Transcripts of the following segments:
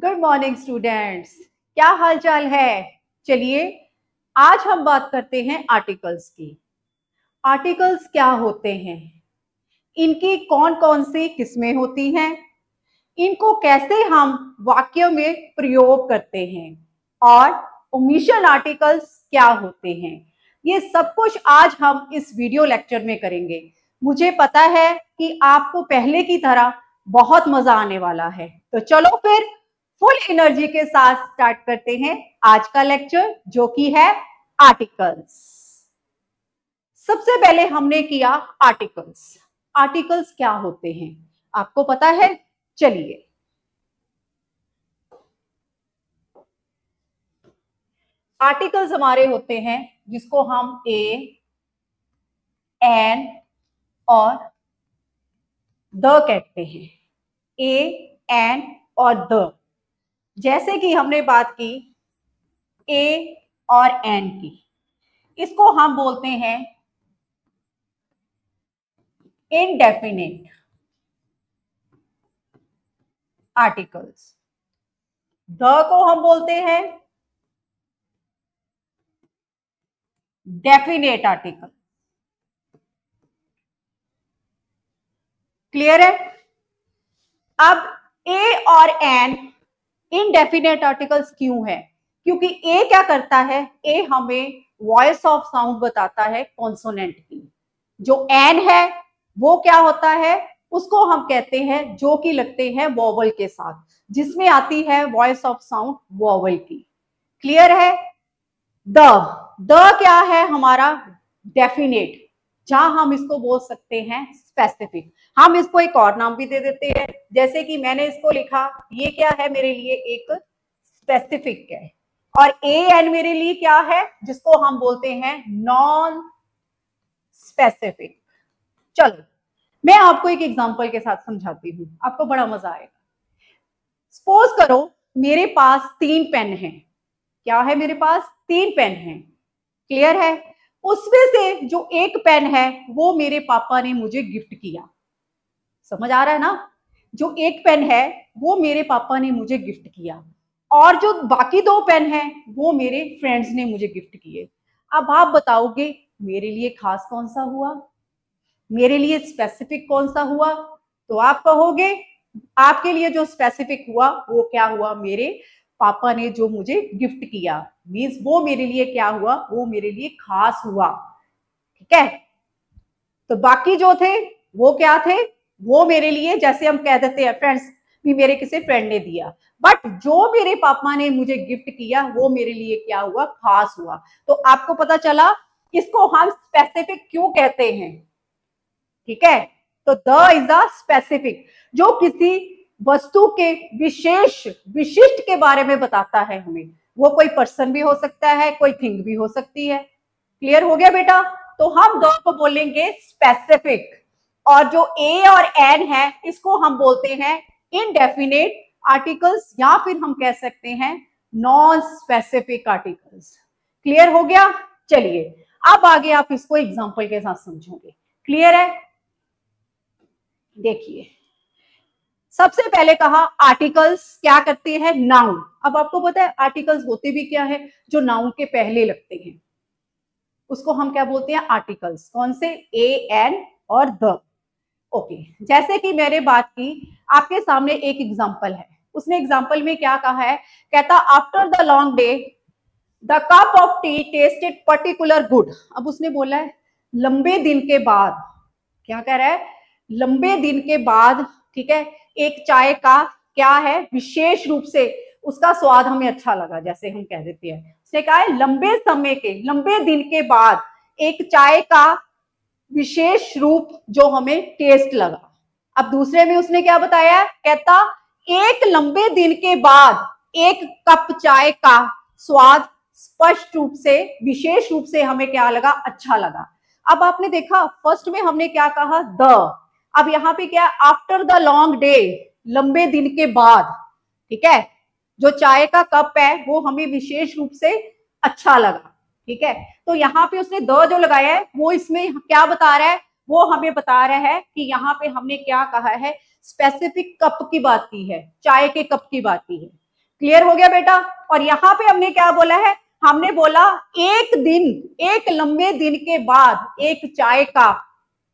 Good morning students, क्या हाल चाल है। चलिए आज हम बात करते हैं आर्टिकल्स की। आर्टिकल्स क्या होते हैं, इनकी कौन कौन सी किस्में होती हैं, इनको कैसे हम वाक्य में प्रयोग करते हैं और ओमिशन आर्टिकल्स क्या होते हैं, ये सब कुछ आज हम इस वीडियो लेक्चर में करेंगे। मुझे पता है कि आपको पहले की तरह बहुत मजा आने वाला है, तो चलो फिर फुल एनर्जी के साथ स्टार्ट करते हैं आज का लेक्चर, जो कि है आर्टिकल्स। सबसे पहले हमने किया आर्टिकल्स। आर्टिकल्स क्या होते हैं आपको पता है। चलिए, आर्टिकल्स हमारे होते हैं जिसको हम ए, एन और द कहते हैं। ए, एन और द। जैसे कि हमने बात की ए और एन की, इसको हम बोलते हैं इनडेफिनेट आर्टिकल्स। द को हम बोलते हैं डेफिनेट आर्टिकल। क्लियर है। अब ए और एन इनडेफिनेट आर्टिकल्स क्यों है? क्योंकि ए क्या करता है, ए हमें वॉइस ऑफ साउंड बताता है कॉन्सोनेंट की। जो एन है वो क्या होता है, उसको हम कहते हैं जो कि लगते हैं वॉवल के साथ, जिसमें आती है वॉइस ऑफ साउंड वॉवल की। क्लियर है। द क्या है हमारा डेफिनेट, जहां हम इसको बोल सकते हैं स्पेसिफिक। हम इसको एक और नाम भी दे देते हैं, जैसे कि मैंने इसको लिखा, ये क्या है मेरे लिए एक स्पेसिफिक है, और ए एन मेरे लिए क्या है, जिसको हम बोलते हैं नॉन स्पेसिफिक। चलो मैं आपको एक एग्जांपल के साथ समझाती हूँ, आपको बड़ा मजा आएगा। सपोज करो मेरे पास 3 पेन हैं। क्या है मेरे पास? 3 पेन हैं। क्लियर है। उसमें से जो एक पेन है वो मेरे पापा ने मुझे गिफ्ट किया। समझ आ रहा है ना। जो एक पेन है वो मेरे पापा ने मुझे गिफ्ट किया, और जो बाकी 2 पेन हैं वो मेरे फ्रेंड्स ने मुझे गिफ्ट किए। अब आप बताओगे मेरे लिए खास कौन सा हुआ, मेरे लिए स्पेसिफिक कौन सा हुआ? तो आप कहोगे आपके लिए जो स्पेसिफिक हुआ वो क्या हुआ, मेरे पापा ने जो मुझे गिफ्ट किया, मींस वो मेरे लिए क्या हुआ, वो मेरे लिए खास हुआ। ठीक है। तो बाकी जो थे वो क्या थे, वो मेरे लिए, जैसे हम कह देते हैं फ्रेंड्स, भी मेरे किसी फ्रेंड ने दिया, बट जो मेरे पापा ने मुझे गिफ्ट किया वो मेरे लिए क्या हुआ, खास हुआ। तो आपको पता चला इसको हम स्पेसिफिक क्यों कहते हैं। ठीक है। तो द इज द स्पेसिफिक, जो किसी वस्तु के विशेष विशिष्ट के बारे में बताता है हमें। वो कोई पर्सन भी हो सकता है, कोई थिंग भी हो सकती है। क्लियर हो गया बेटा। तो हम द को बोलेंगे स्पेसिफिक, और जो ए और एन है इसको हम बोलते हैं इनडेफिनेट आर्टिकल्स, या फिर हम कह सकते हैं नॉन स्पेसिफिक आर्टिकल्स। क्लियर हो गया। चलिए अब आगे आप इसको एग्जांपल के साथ समझोगे। क्लियर है। देखिए सबसे पहले कहा आर्टिकल्स क्या करते हैं, नाउन। अब आपको पता है आर्टिकल्स होते भी क्या है, जो नाउन के पहले लगते हैं उसको हम क्या बोलते हैं, आर्टिकल्स। कौन से? ए, एन और द। ओके। जैसे कि मैंने बात की, आपके सामने एक एग्जांपल है। उसने एग्जांपल में क्या कहा है, कहता after the long day the cup of T tested particular good. अब उसने बोला है लंबे दिन के बाद, क्या कह रहा है, लंबे दिन के बाद, ठीक है, एक चाय का क्या है, विशेष रूप से उसका स्वाद हमें अच्छा लगा, जैसे हम कह देते हैं। उसने कहा है लंबे समय के, लंबे दिन के बाद एक चाय का विशेष रूप जो हमें टेस्ट लगा। अब दूसरे में उसने क्या बताया, कहता एक लंबे दिन के बाद एक कप चाय का स्वाद स्पष्ट रूप से, विशेष रूप से हमें क्या लगा, अच्छा लगा। अब आपने देखा फर्स्ट में हमने क्या कहा, द। अब यहाँ पे क्या, आफ्टर द लॉन्ग डे, लंबे दिन के बाद, ठीक है, जो चाय का कप है वो हमें विशेष रूप से अच्छा लगा। ठीक है। तो यहाँ पे उसने द जो लगाया है वो इसमें क्या बता रहा है, वो हमें बता रहा है कि यहाँ पे हमने क्या कहा है, स्पेसिफिक कप की बात की है, चाय के कप की बात की है। क्लियर हो गया बेटा। और यहाँ पे हमने क्या बोला है, हमने बोला एक दिन, एक लंबे दिन के बाद एक चाय का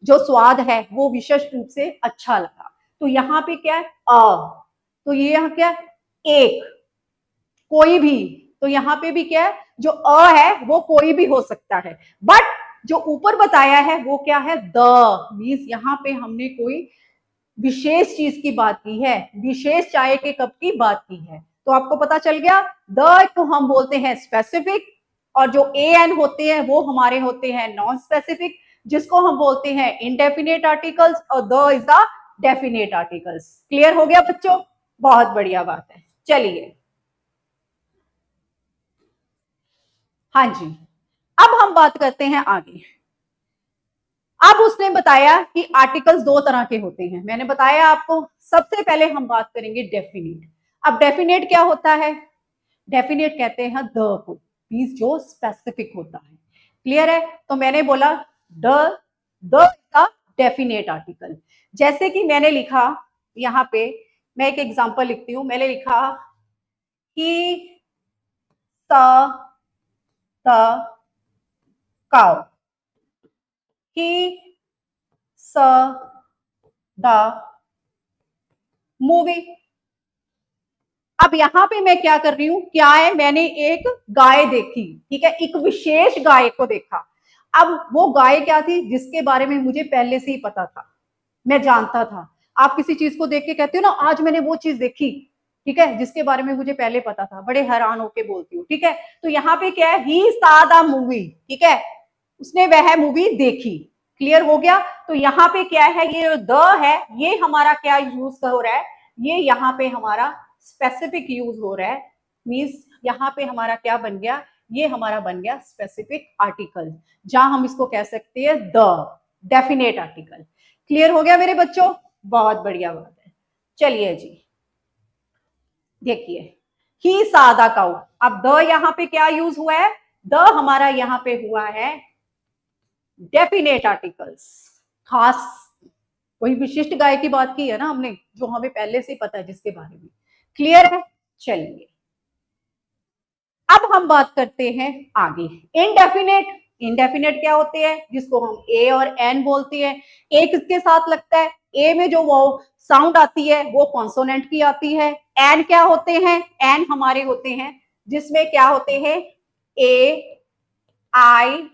जो स्वाद है वो विशेष रूप से अच्छा लगा। तो यहाँ पे क्या है, तो ये यहाँ क्या है, एक, कोई भी। तो यहाँ पे भी क्या है, जो है वो कोई भी हो सकता है, बट जो ऊपर बताया है वो क्या है, मीन्स यहाँ पे हमने कोई विशेष चीज की बात की है, विशेष चाय के कप की बात की है। तो आपको पता चल गया, को हम बोलते हैं स्पेसिफिक, और जो एन होते हैं वो हमारे होते हैं नॉन स्पेसिफिक, जिसको हम बोलते हैं इनडेफिनेट आर्टिकल्स, और the is the definite articles. Clear हो गया बच्चों, बहुत बढ़िया बात है। चलिए, हाँ जी, अब हम बात करते हैं आगे। अब उसने बताया कि आर्टिकल्स दो तरह के होते हैं, मैंने बताया आपको। सबसे पहले हम बात करेंगे डेफिनेट। अब डेफिनेट क्या होता है, डेफिनेट कहते हैं द को, मींस जो स्पेसिफिक होता है। क्लियर है, तो मैंने बोला द का डेफिनेट आर्टिकल। जैसे कि मैंने लिखा यहाँ पे, मैं एक एग्जांपल लिखती हूं, मैंने लिखा ही the cow, he saw the movie। अब यहां पे मैं क्या कर रही हूं, क्या है, मैंने एक गाय देखी, ठीक है, एक विशेष गाय को देखा। अब वो गाय क्या थी, जिसके बारे में मुझे पहले से ही पता था, मैं जानता था। आप किसी चीज को देख के कहते हो ना, आज मैंने वो चीज देखी, ठीक है, जिसके बारे में मुझे पहले पता था, बड़े हैरान होके बोलती हूँ, ठीक है। तो यहाँ पे क्या है, ही saw the movie, ठीक है, उसने वह मूवी देखी। क्लियर हो गया। तो यहाँ पे क्या है, ये द है, ये हमारा क्या यूज हो रहा है, ये यहाँ पे हमारा स्पेसिफिक यूज हो रहा है। मीन्स यहाँ पे हमारा क्या बन गया, ये हमारा बन गया स्पेसिफिक आर्टिकल, जहां हम इसको कह सकते हैं द डेफिनेट आर्टिकल। क्लियर हो गया मेरे बच्चों, बहुत बढ़िया बात है। चलिए जी, देखिए, ही सादा काउ। अब द यहाँ पे क्या यूज हुआ है, द हमारा यहाँ पे हुआ है डेफिनेट आर्टिकल्स, खास कोई विशिष्ट गाय की बात की है ना हमने, जो हमें पहले से पता है, जिसके बारे में। क्लियर है। चलिए, अब हम बात करते हैं आगे, इनडेफिनेट। इनडेफिनेट क्या होते हैं, जिसको हम ए और एन बोलते हैं। ए किसके साथ लगता है, ए में जो वो साउंड आती है वो कॉन्सोनेंट की आती है। एन क्या होते हैं, एन हमारे होते हैं जिसमें क्या होते हैं, ए आई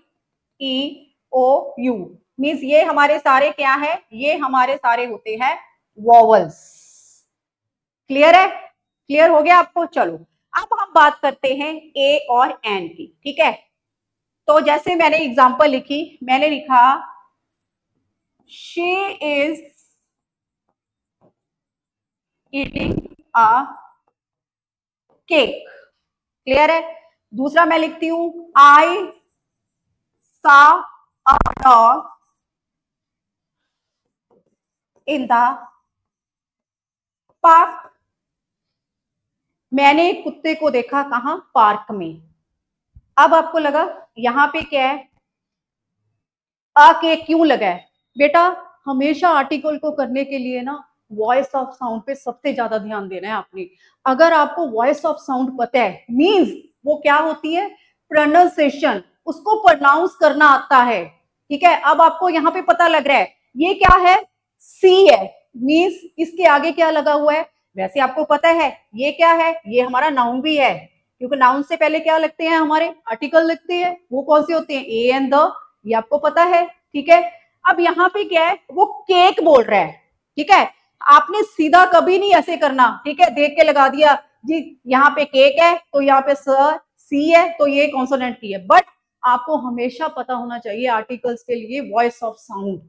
ई ओ यू, मीन्स ये हमारे सारे क्या है, ये हमारे सारे होते हैं वॉवल्स। क्लियर है, क्लियर हो गया आपको। चलो, अब हम बात करते हैं ए और एन की, ठीक है। तो जैसे मैंने एग्जांपल लिखी, मैंने लिखा she is eating a cake. Clear है। दूसरा मैं लिखती हूं, आई सा a dog in the park. मैंने एक कुत्ते को देखा कहां, पार्क में। अब आपको लगा यहां पे क्या है, आ के क्यों लगा है बेटा, हमेशा आर्टिकल को करने के लिए ना वॉइस ऑफ साउंड पे सबसे ज्यादा ध्यान देना है आपने। अगर आपको वॉइस ऑफ साउंड पता है, मींस वो क्या होती है, प्रोनाउंसिएशन, उसको प्रोनाउंस करना आता है, ठीक है। अब आपको यहाँ पे पता लग रहा है ये क्या है, सी है, मींस इसके आगे क्या लगा हुआ है। वैसे आपको पता है ये क्या है, ये हमारा नाउन भी है, क्योंकि नाउन से पहले क्या लगते हैं, हमारे आर्टिकल लगते हैं। वो कौन से होते हैं, ए एंड द, ये आपको पता है, ठीक है। अब यहाँ पे क्या है, वो केक बोल रहा है, ठीक है। आपने सीधा कभी नहीं ऐसे करना, ठीक है, देख के लगा दिया जी, यहाँ पे केक है तो यहाँ पे सी है तो ये कॉन्सोनेंट की है। बट आपको हमेशा पता होना चाहिए आर्टिकल्स के लिए वॉइस ऑफ साउंड।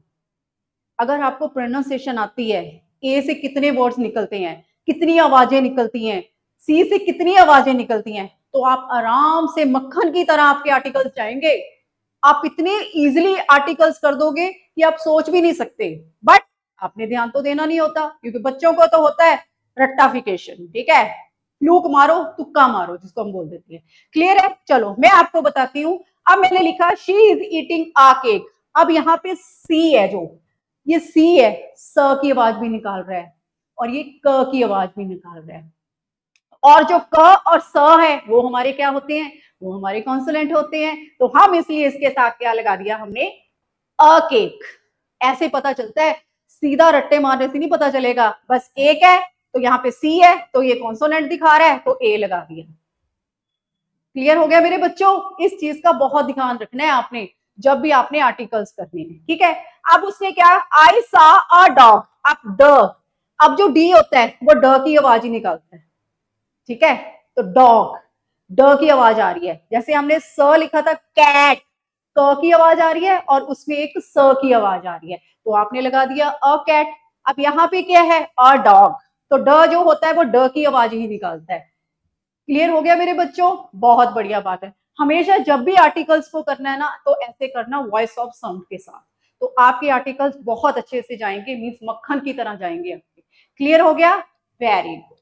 अगर आपको प्रोनाउंसिएशन आती है, ए से कितने वर्ड्स निकलते हैं, कितनी आवाजें निकलती हैं, सी से कितनी आवाजें निकलती हैं, तो आप आराम से मक्खन की तरह आपके आर्टिकल्स जाएंगे। आप इतने इजीली आर्टिकल्स कर दोगे कि आप सोच भी नहीं सकते। बट आपने ध्यान तो देना नहीं होता, क्योंकि बच्चों को तो होता है रट्टाफिकेशन, ठीक है, फ्लूक मारो, तुक्का मारो, जिसको हम बोल देते हैं। क्लियर है। चलो मैं आपको बताती हूँ। अब मैंने लिखा she is eating a cake. अब यहाँ पे सी है, जो ये सी है, स की आवाज भी निकाल रहा है और ये क की आवाज भी निकाल रहा है। और जो क और स है वो हमारे क्या होते हैं, वो हमारे कॉन्सोनेंट होते हैं। तो हम इसलिए इसके साथ क्या लगा दिया हमने, अ केक। ऐसे पता चलता है, सीधा रट्टे मारने से नहीं पता चलेगा। बस एक है तो यहाँ पे सी है तो ये कॉन्सोनेंट दिखा रहा है तो ए लगा दिया। क्लियर हो गया मेरे बच्चों? इस चीज का बहुत ध्यान रखना है आपने जब भी आपने आर्टिकल्स करने हैं, ठीक है। अब उसने क्या, आई सा अ डॉग, अब ड, अब जो डी होता है वो ड की आवाज ही निकालता है, ठीक है। तो डॉग, ड की आवाज आ रही है। जैसे हमने स लिखा था कैट, क की आवाज आ रही है और उसमें एक स की आवाज आ रही है, तो आपने लगा दिया अ कैट। अब यहाँ पे क्या है, अ डॉग, तो ड जो होता है वो ड की आवाज ही निकालता है। क्लियर हो गया मेरे बच्चों? बहुत बढ़िया बात है। हमेशा जब भी आर्टिकल्स को करना है ना तो ऐसे करना, वॉइस ऑफ साउंड के साथ, तो आपके आर्टिकल्स बहुत अच्छे से जाएंगे, मीन्स मक्खन की तरह जाएंगे आपके। क्लियर हो गया? Very good.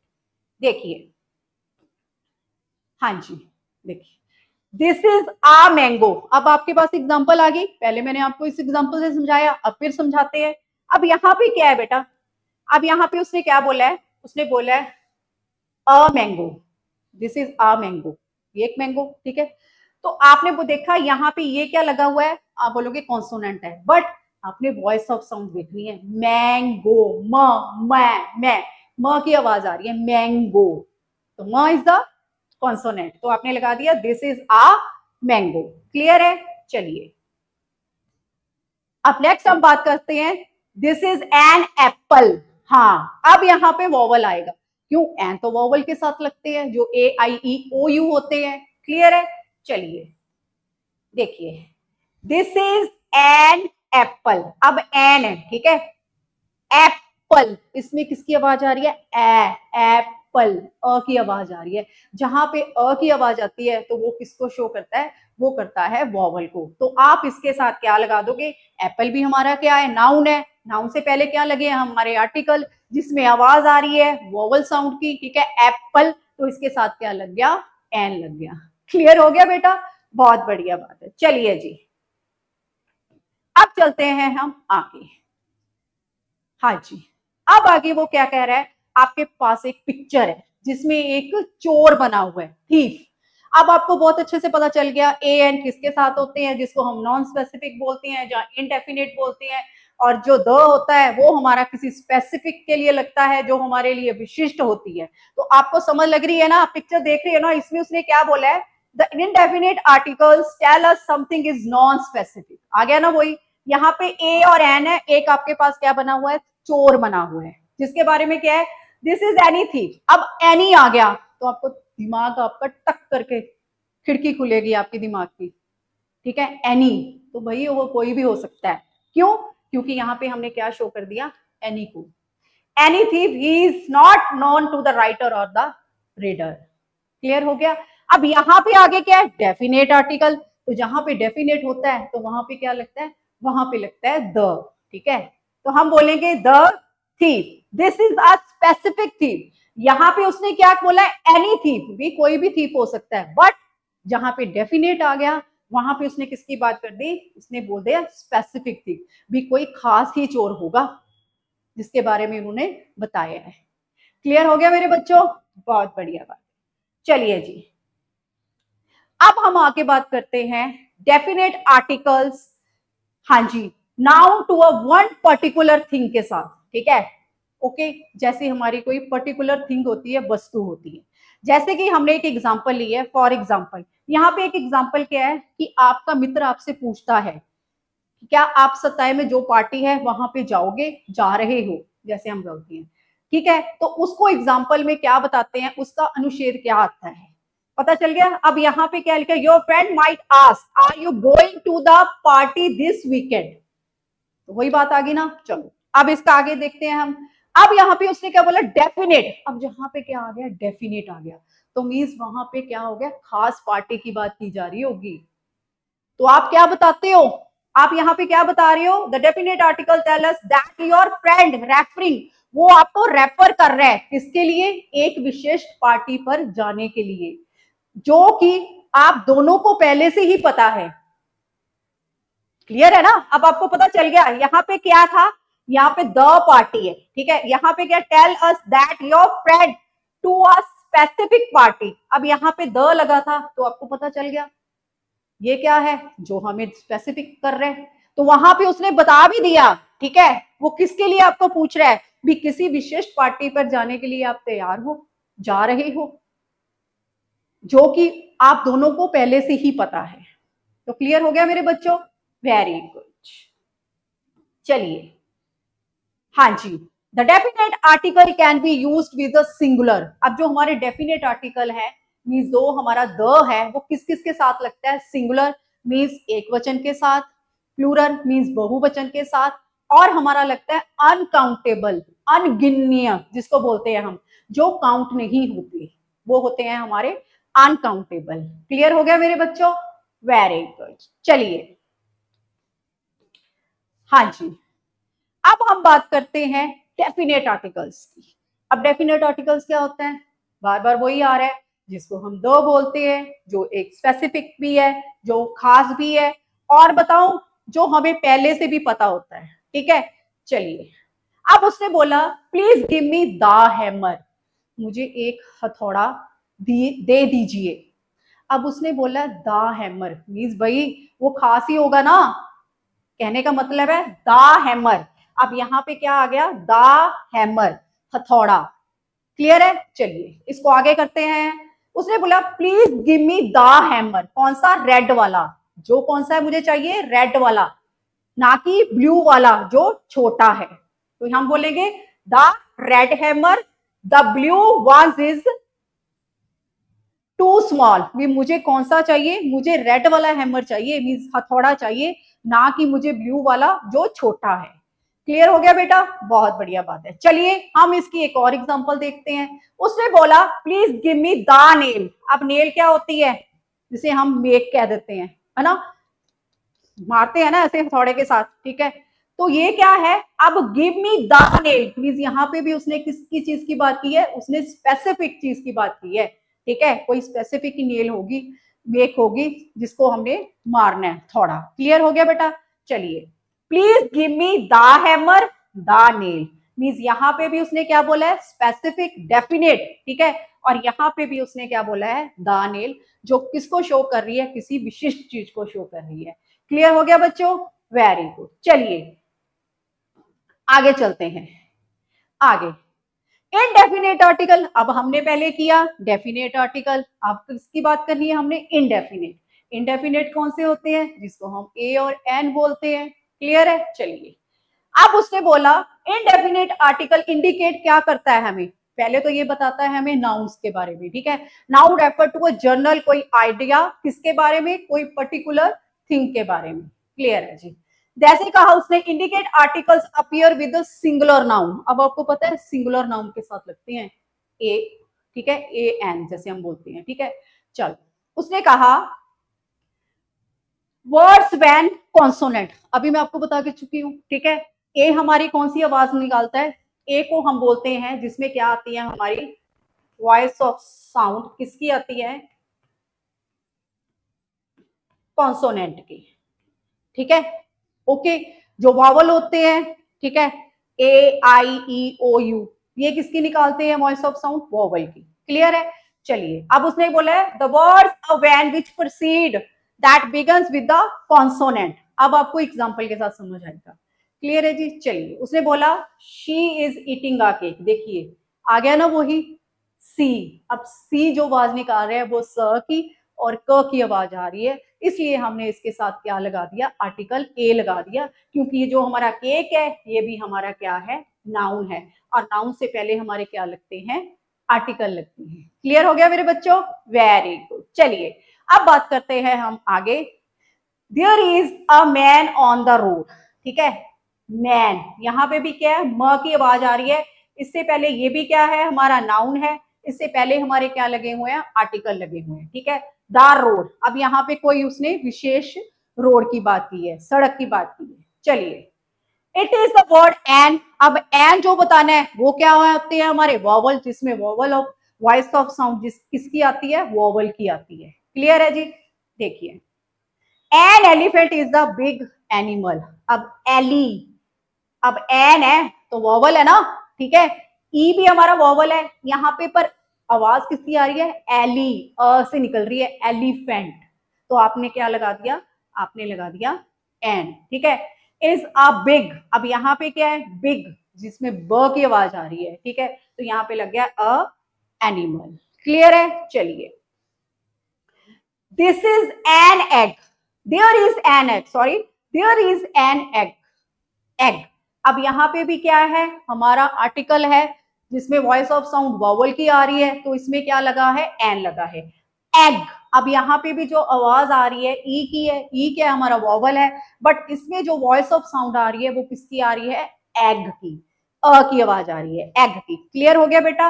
देखिए, हाँ जी, देखिए, दिस इज आ मैंगो। अब आपके पास एग्जांपल आ गई, पहले मैंने आपको इस एग्जांपल से समझाया, अब फिर समझाते हैं। अब यहाँ पे क्या है बेटा, अब यहाँ पे उसने क्या बोला है, उसने बोला है a mango, this is a mango, ये एक मैंगो, ठीक है। तो आपने वो देखा यहाँ पे ये क्या लगा हुआ है, आप बोलोगे कॉन्सोनेंट है, बट आपने वॉइस ऑफ साउंड देखनी है। मैंगो, म की आवाज आ रही है, मैंगो, तो म इज द कॉन्सोनेंट, तो आपने लगा दिया this is a mango. Clear है? चलिए अब नेक्स्ट हम बात करते हैं, दिस इज एन एप्पल। हाँ, अब यहाँ पे वॉवल आएगा, क्यों, एन तो वॉवल के साथ लगते हैं जो ए आई ई ओ यू होते हैं। क्लियर है? चलिए देखिए, दिस इज एन एप्पल, अब एन है, ठीक है, एप्पल, इसमें किसकी आवाज आ रही है, एप्पल, अ की आवाज आ रही है। जहां पे अ की आवाज आती है तो वो किसको शो करता है, वो करता है वॉवल को। तो आप इसके साथ क्या लगा दोगे, एप्पल भी हमारा क्या है, नाउन है, नाउन से पहले क्या लगे हमारे आर्टिकल, जिसमें आवाज आ रही है वॉवल साउंड की, ठीक है, एप्पल, तो इसके साथ क्या लग गया, एन लग गया। क्लियर हो गया बेटा? बहुत बढ़िया बात है। चलिए जी, अब चलते हैं हम आगे। हाँ जी, अब आगे वो क्या कह रहा है, आपके पास एक पिक्चर है जिसमें एक चोर बना हुआ है, थीफ। अब आपको बहुत अच्छे से पता चल गया ए एन किसके साथ होते हैं, जिसको हम नॉन स्पेसिफिक बोलते हैं, जहाँ इनडेफिनेट बोलते हैं, और जो द होता है वो हमारा किसी स्पेसिफिक के लिए लगता है, जो हमारे लिए विशिष्ट होती है। तो आपको समझ लग रही है ना, पिक्चर देख रही है ना, इसमें उसने क्या बोला है, the indefinite articles tell us something is non specific. आ गया ना वही, यहाँ पे ए और एन है, एक आपके पास क्या बना हुआ है, चोर बना हुआ है, जिसके बारे में क्या है, दिस इज एनी थीफ। अब एनी आ गया तो आपको दिमाग आपका टक करके खिड़की खुलेगी आपकी दिमाग की, ठीक है, एनी, तो भाई वो कोई भी हो सकता है। क्यों? क्योंकि यहाँ पे हमने क्या शो कर दिया, एनी को। Any thief, he is not known to the writer और द रीडर। क्लियर हो गया? अब यहाँ पे आगे क्या है, डेफिनेट आर्टिकल, तो जहां पे डेफिनेट होता है तो वहां पे क्या लगता है, वहां पे लगता है द, ठीक है। तो हम बोलेंगे the thief, this is a specific thief. यहाँ पे उसने क्या बोला है, एनी थीफ, भी कोई भी थीफ हो सकता है, बट जहां पे डेफिनेट आ गया वहां पे उसने किसकी बात कर दी, उसने बोल दिया स्पेसिफिक थीफ, भी कोई खास ही चोर होगा जिसके बारे में उन्होंने बताया है। क्लियर हो गया मेरे बच्चों? बहुत बढ़िया बात। चलिए जी, अब हम आगे बात करते हैं डेफिनेट आर्टिकल्स, हाँ जी, noun to a one particular thing के साथ, ठीक है, ओके। जैसे हमारी कोई पर्टिकुलर थिंग होती है, वस्तु होती है, जैसे कि हमने एक एग्जांपल ली है, फॉर एग्जांपल यहाँ पे एक एग्जांपल क्या है कि आपका मित्र आपसे पूछता है क्या आप सत्ताए में जो पार्टी है वहां पे जाओगे, जा रहे हो, जैसे हम बोलते हैं, ठीक है। तो उसको एग्जाम्पल में क्या बताते हैं, उसका अनुच्छेद क्या आता है, पता चल गया। अब यहाँ पे क्या लिखा है, your friend might ask are you going to the party this weekend, तो वही बात आ गई ना। चलो अब इसका आगे देखते हैं हम। अब यहाँ पे उसने क्या बोला, डेफिनेट, अब जहां पे क्या आ गया, डेफिनेट आ गया, तो मीन्स वहां पे क्या हो गया, खास पार्टी की बात की जा रही होगी। तो आप क्या बताते हो, आप यहाँ पे क्या बता रहे हो, the definite article tell us that your friend referring, वो आपको रेफर कर रहा है किसके लिए, एक विशेष पार्टी पर जाने के लिए, जो कि आप दोनों को पहले से ही पता है। क्लियर है ना? अब आपको पता चल गया यहाँ पे क्या था, यहाँ पे द पार्टी है, ठीक है, यहाँ पे क्या, tell us that your friend to a specific party, अब यहाँ पे द लगा था तो आपको पता चल गया ये क्या है, जो हमें स्पेसिफिक कर रहे हैं। तो वहां पे उसने बता भी दिया, ठीक है, वो किसके लिए आपको पूछ रहा है भी, किसी विशिष्ट पार्टी पर जाने के लिए आप तैयार हो, जा रहे हो, जो कि आप दोनों को पहले से ही पता है। तो क्लियर हो गया मेरे बच्चों, वेरी गुड। चलिए, हाँ जी, the definite article can be used with the singular. अब जो हमारे डेफिनेट आर्टिकल है मीन्स जो हमारा द है वो किस किस के साथ लगता है, सिंगुलर मीन्स एक वचन के साथ, प्लूरल मीन्स बहुवचन के साथ, और हमारा लगता है अनकाउंटेबल, अनगिननीय जिसको बोलते हैं हम, जो काउंट नहीं होते वो होते हैं हमारे अनकाउंटेबल। क्लियर हो गया मेरे बच्चों, वेरी गुड। चलिए, हाँ जी, अब हम बात करते हैं डेफिनेट आर्टिकल्स की। अब डेफिनेट आर्टिकल्स क्या होते हैं, बार बार वही आ रहा है, जिसको हम दो बोलते हैं, जो एक स्पेसिफिक भी है, जो खास भी है, और बताऊं जो हमें पहले से भी पता होता है। ठीक है, चलिए, अब उसने बोला please give me the hammer, मुझे एक हथौड़ा दे दीजिए। अब उसने बोला द हैमर मीन्स भाई वो खास ही होगा ना, कहने का मतलब है द हैमर। अब यहाँ पे क्या आ गया, द हैमर, हथौड़ा। क्लियर है, चलिए इसको आगे करते हैं। उसने बोला please give me the hammer, कौन सा, रेड वाला, जो कौन सा है मुझे चाहिए, रेड वाला, ना कि ब्लू वाला जो छोटा है। तो हम बोलेंगे the red hammer, the blue one is too small. भी मुझे कौन सा चाहिए, मुझे रेड वाला हैमर चाहिए, मीन्स हथौड़ा चाहिए, ना कि मुझे ब्लू वाला जो छोटा है। क्लियर हो गया बेटा, बहुत बढ़िया बात है। चलिए हम इसकी एक और एग्जांपल देखते हैं। उसने बोला please give me the nail. अब नेल क्या होती है, जिसे हम मेक कह देते हैं, है ना, मारते हैं ना ऐसे हथौड़े के साथ, ठीक है। तो ये क्या है, अब give me the nail means यहाँ पे भी उसने किसकी चीज की बात की है, उसने स्पेसिफिक चीज की बात की है। ठीक है, कोई स्पेसिफिक नेल होगी, मेक होगी, जिसको हमने मारना है थोड़ा। क्लियर हो गया बेटा, चलिए please give me the hammer the nail means यहाँ पे भी उसने क्या बोला है, स्पेसिफिक डेफिनेट। ठीक है, और यहाँ पे भी उसने क्या बोला है, द नेल, जो किसको शो कर रही है, किसी विशिष्ट चीज को शो कर रही है। क्लियर हो गया बच्चों, वेरी गुड। चलिए आगे चलते हैं, आगे इनडेफिनेट आर्टिकल। अब हमने पहले किया डेफिनेट आर्टिकल, अब किसकी बात करनी है हमने, इनडेफिनेट। इनडेफिनेट कौन से होते हैं, जिसको हम ए और एन बोलते हैं। क्लियर है, चलिए अब उसने बोला इनडेफिनेट आर्टिकल इंडिकेट क्या करता है हमें, पहले तो ये बताता है हमें नाउन्स के बारे में। ठीक है, noun refer to a general कोई आइडिया, किसके बारे में, कोई पर्टिकुलर थिंग के बारे में। क्लियर है जी, जैसे कहा उसने indicate articles appear with singular noun. अब आपको पता है सिंगुलर नाउन के साथ लगते हैं ए, ठीक है, ए एन जैसे हम बोलते हैं। ठीक है, चल उसने कहा वर्ड्स व्हेन कॉन्सोनेंट, अभी मैं आपको बता के चुकी हूँ। ठीक है, ए हमारी कौन सी आवाज निकालता है, ए को हम बोलते हैं जिसमें क्या आती है हमारी वॉइस ऑफ साउंड, किसकी आती है, कॉन्सोनेंट की। ठीक है, ओके, जो वावल होते हैं, ठीक है, ए आई ई ओ यू, ये किसकी निकालते हैं वॉइस ऑफ साउंड, वॉवल की। क्लियर है, चलिए अब उसने बोला है the words of when which proceed that begins with the consonant. अब आपको एग्जांपल के साथ समझ आएगा। क्लियर है जी, चलिए उसने बोला she is eating a cake, देखिए आ गया ना वही सी। अब सी जो आवाज निकाल रहे हैं वो स की और क की आवाज आ रही है, इसलिए हमने इसके साथ क्या लगा दिया, आर्टिकल ए लगा दिया, क्योंकि ये जो हमारा केक है ये भी हमारा क्या है, नाउन है, और नाउन से पहले हमारे क्या लगते हैं, आर्टिकल लगते हैं। क्लियर हो गया मेरे बच्चों, वेरी गुड। चलिए अब बात करते हैं हम आगे। There is a man on the road. ठीक है, मैन, यहाँ पे भी क्या है, म की आवाज आ रही है, इससे पहले ये भी क्या है, हमारा नाउन है, इससे पहले हमारे क्या लगे हुए हैं, आर्टिकल लगे हुए हैं। ठीक है, द रोड, अब यहाँ पे कोई उसने विशेष रोड की बात की है, सड़क की बात की है। चलिए it is the word an. अब एन जो बताना है वो क्या होते हैं हमारे, वॉवल, जिसमें vowel of voice of sound किसकी आती है, वॉवल की आती है। क्लियर है जी, देखिए an elephant is the big animal. अब एली, अब एन है तो वॉवल है ना, ठीक है, ई भी हमारा वॉवल है यहाँ पे, पर आवाज किसकी आ रही है, एली, से निकल रही है, एलिफेंट, तो आपने क्या लगा दिया, आपने लगा दिया एन, ठीक है। इज अ बिग, अब यहाँ पे क्या है, बिग, जिसमें ब की आवाज आ रही है, ठीक है, तो यहाँ पे लग गया अ एनिमल। क्लियर है, चलिए। This is an egg, there is an egg, sorry, there is an egg, egg. अब यहाँ पे भी क्या है, हमारा आर्टिकल है जिसमें वॉइस ऑफ साउंड वॉवल की आ रही है, तो इसमें क्या लगा है, एन लगा है, एग। अब यहाँ पे भी जो आवाज आ रही है ई की है, ई क्या है, हमारा वॉवल है, बट इसमें जो वॉइस ऑफ साउंड आ रही है वो किसकी आ रही है, एग की, अ की आवाज आ रही है, एग की। क्लियर हो गया बेटा।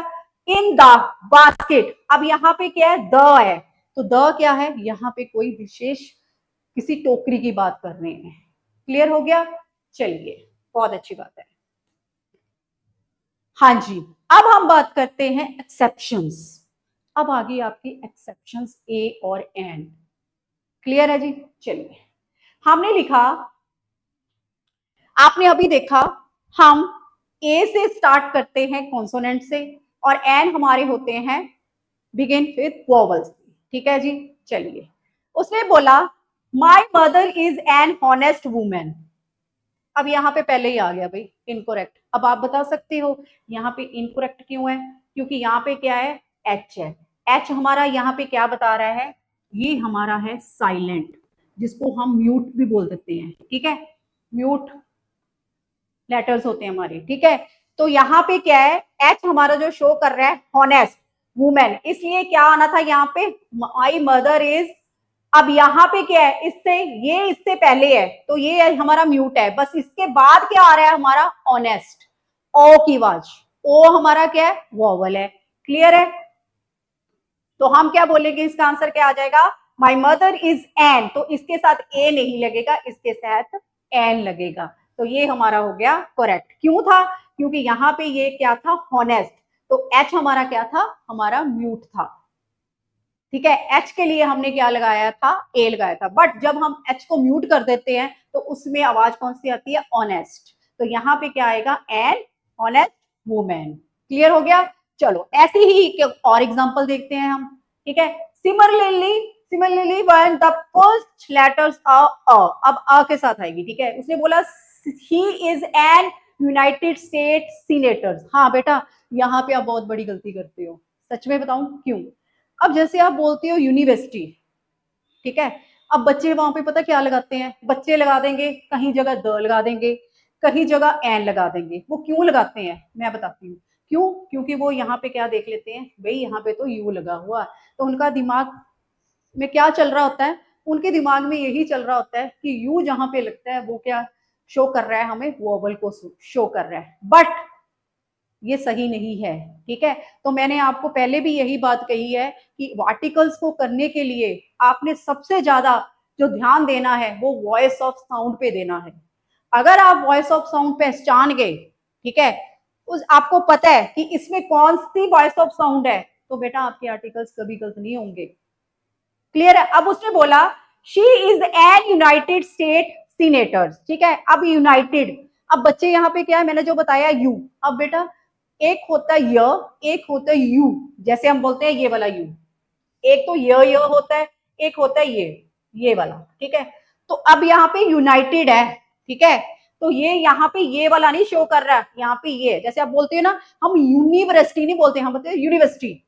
इन द बास्केट, अब यहाँ पे क्या है, द है, तो द क्या है, यहाँ पे कोई विशेष किसी टोकरी की बात कर रहे हैं। क्लियर हो गया, चलिए, बहुत अच्छी बात है। हाँ जी, अब हम बात करते हैं एक्सेप्शंस। अब आ गई आपकी एक्सेप्शंस ए और एन। क्लियर है जी, चलिए। हमने लिखा, आपने अभी देखा, हम ए से स्टार्ट करते हैं कॉन्सोनेंट से, और एन हमारे होते हैं बिगिन विथ वोवल्स, ठीक है जी। चलिए, उसने बोला my mother is an honest women. अब यहाँ पे पहले ही आ गया भाई इनकोरेक्ट। अब आप बता सकते हो यहाँ पे इनकोरेक्ट क्यों है, क्योंकि यहाँ पे क्या है, एच है। एच हमारा यहाँ पे क्या बता रहा है, ये हमारा है साइलेंट, जिसको हम म्यूट भी बोल देते हैं, ठीक है, म्यूट लेटर्स होते हैं हमारे, ठीक है। तो यहाँ पे क्या है, एच हमारा जो शो कर रहा है हॉनेस्ट वुमेन, इसलिए क्या आना था यहाँ पे, माई मदर इज। अब यहाँ पे क्या है, इससे ये इससे पहले है, तो ये हमारा म्यूट है, बस इसके बाद क्या आ रहा है हमारा ऑनेस्ट, ओ की आवाज, ओ हमारा क्या है, वॉवल है। क्लियर है, तो हम क्या बोलेंगे, इसका आंसर क्या आ जाएगा, माई मदर इज एन, तो इसके साथ ए नहीं लगेगा, इसके साथ एन लगेगा, तो ये हमारा हो गया करेक्ट। क्यों था, क्योंकि यहाँ पे ये क्या था, हॉनेस्ट, तो एच हमारा क्या था, हमारा म्यूट था, ठीक है। एच के लिए हमने क्या लगाया था, ए लगाया था, बट जब हम एच को म्यूट कर देते हैं तो उसमें आवाज कौन सी आती है, ऑनेस्ट, तो यहाँ पे क्या आएगा, एन ऑनेस्ट वुमेन। क्लियर हो गया, चलो ऐसे ही और एग्जांपल देखते हैं हम, ठीक है। Similarly when the first letters are a, अब अ के साथ आएगी, ठीक है। उसने बोला he is an United State senator. हाँ बेटा, यहाँ पे आप बहुत बड़ी गलती करते हो, सच में बताऊं क्यों। अब जैसे आप बोलते हो यूनिवर्सिटी, ठीक है, अब बच्चे वहां पे पता क्या लगाते हैं, बच्चे लगा देंगे, कहीं जगह द लगा देंगे, कहीं जगह एन लगा देंगे। वो क्यों लगाते हैं, मैं बताती हूँ क्यों, क्योंकि वो यहाँ पे क्या देख लेते हैं, भाई यहाँ पे तो यू लगा हुआ, तो उनका दिमाग में क्या चल रहा होता है, उनके दिमाग में यही चल रहा होता है कि यू जहां पे लगता है वो क्या शो कर रहा है, हमें वोवल को शो कर रहा है, बट ये सही नहीं है, ठीक है। तो मैंने आपको पहले भी यही बात कही है कि आर्टिकल्स को करने के लिए आपने सबसे ज्यादा जो ध्यान देना है वो वॉइस ऑफ साउंड पे देना है। अगर आप वॉइस ऑफ साउंड पहचान गए, ठीक है, उस आपको पता है कि इसमें कौन सी वॉइस ऑफ साउंड है, तो बेटा आपके आर्टिकल्स कभी गलत नहीं होंगे। क्लियर है। अब उसने बोला she is an United State senator, ठीक है। अब यूनाइटेड, अब बच्चे यहाँ पे क्या है, मैंने जो बताया यू, अब बेटा एक होता है य, एक होता है यू, जैसे हम बोलते हैं ये वाला यू, एक तो य होता है, एक होता है ये वाला, ठीक है। तो अब यहाँ पे यूनाइटेड है, ठीक है, तो ये यहाँ पे ये वाला नहीं शो कर रहा है, यहाँ पे ये, जैसे आप बोलते हो ना, हम यूनिवर्सिटी नहीं बोलते, हम बोलते हैं यूनिवर्सिटी,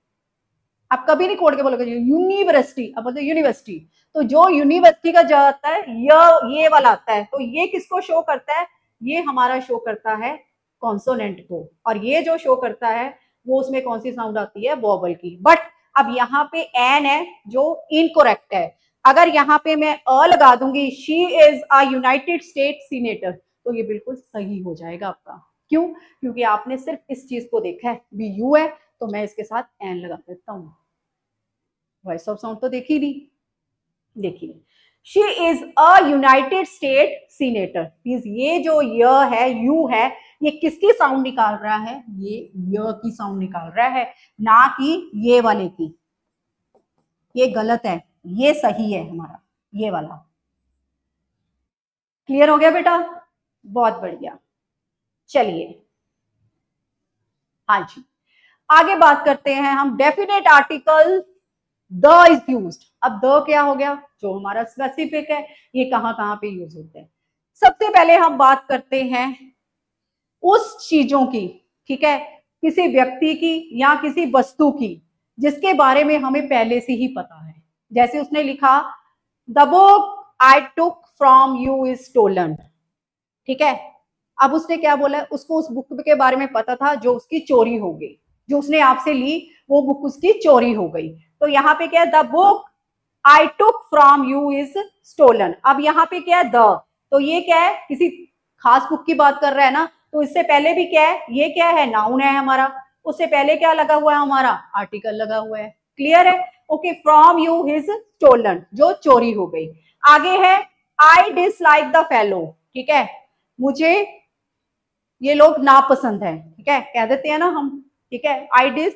आप कभी नहीं खोल के बोलोगे यूनिवर्सिटी, अब बोलते यूनिवर्सिटी, तो जो यूनिवर्सिटी का जो आता है ये वाला आता है, तो ये किसको शो करता है, ये हमारा शो करता है कॉन्सोनेंट को, और ये जो शो करता है वो उसमें कौन सी साउंड आती है, वोवल की। बट अब यहाँ पे एन है जो इनकोरेक्ट है, अगर यहाँ पे मैं अ लगा दूंगी, she is a United State senator, तो ये बिल्कुल सही हो जाएगा आपका। क्यों, क्योंकि आपने सिर्फ इस चीज को देखा है, भी यू है तो मैं इसके साथ एन लगा देता हूं, वॉइस ऑफ साउंड तो देखी नहीं, देखिए she is a United State senator, means ये जो य है, यू है, ये किसकी साउंड निकाल रहा है, ये य की साउंड निकाल रहा है, ना कि ये वाले की। ये गलत है, ये सही है हमारा, ये वाला। क्लियर हो गया बेटा, बहुत बढ़िया। चलिए, हाँ जी, आगे बात करते हैं हम definite article the is used. अब द क्या हो गया, जो हमारा स्पेसिफिक है, ये कहां कहां पे यूज होते हैं। सबसे पहले हम बात करते हैं उस चीजों की, ठीक है, किसी व्यक्ति की या किसी वस्तु की जिसके बारे में हमें पहले से ही पता है। जैसे उसने लिखा the book I took from you is stolen, ठीक है। अब उसने क्या बोला, उसको उस बुक के बारे में पता था जो उसकी चोरी हो गई, जो उसने आपसे ली वो बुक उसकी चोरी हो गई। तो यहाँ पे क्या है, the book I took from you is stolen. अब यहाँ पे क्या है, द, तो ये क्या है, किसी खास बुक की बात कर रहा है ना, तो इससे पहले भी क्या है, ये क्या है, नाउन है हमारा, उससे पहले क्या लगा हुआ है हमारा, आर्टिकल लगा हुआ है। क्लियर है, okay. From you his stolen, जो चोरी हो गई। आगे है आई डिसलाइक द फेलो, ठीक है, मुझे ये लोग नापसंद है, ठीक है, कह देते हैं ना हम, ठीक है। I dis